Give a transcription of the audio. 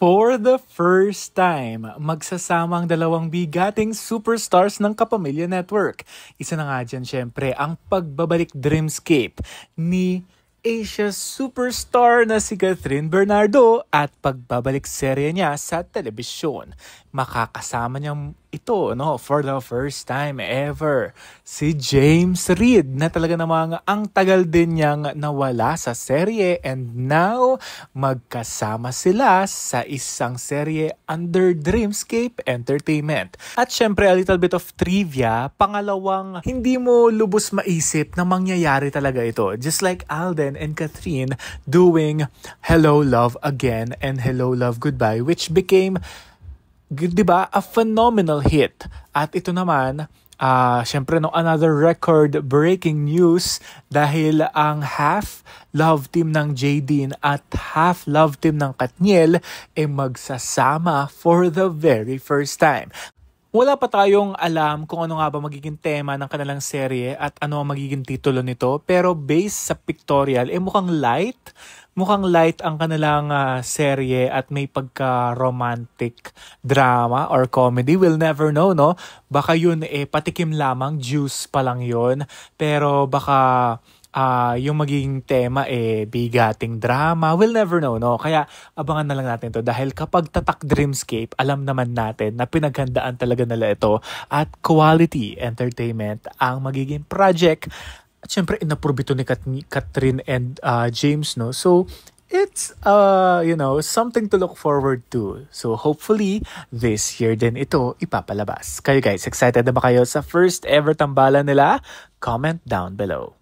For the first time, magsasama ang dalawang bigating superstars ng Kapamilya Network. Isa na nga dyan syempre ang pagbabalik dreamscape ni Asia's superstar na si Catherine Bernardo at pagbabalik serye niya sa telebisyon. Makakasama niya ito for the first time ever si James Reid na talaga namang ang tagal din niyang nawala sa serye, and now magkasama sila sa isang serye under Dreamscape Entertainment. At syempre a little bit of trivia, pangalawang hindi mo lubos maisip na mangyayari talaga ito. Just like Alden and Catherine doing Hello Love Again and Hello Love Goodbye, which became, diba, a phenomenal hit. At ito naman, syempre another record-breaking news dahil ang half love team ng Jadine at half love team ng Katniel ay magsasama for the very first time. Wala pa tayong alam kung ano nga ba magiging tema ng kanilang serye at ano ang magiging titulo nito, pero based sa pictorial, mukhang light ang kanilang serye at may pagka-romantic drama or comedy. We'll never know, no? Baka yun patikim lamang, juice pa lang yun. Pero baka yung magiging tema bigating drama. We'll never know, no? Kaya abangan na lang natin to dahil kapag tatak Dreamscape, alam naman natin na pinaghandaan talaga nila ito at quality entertainment ang magiging project. At syempre, inapprove ito ni Catherine and James, no? So, it's, something to look forward to. So, hopefully, this year din ito ipapalabas. Kayo guys, excited na ba kayo sa first ever tambalan nila? Comment down below.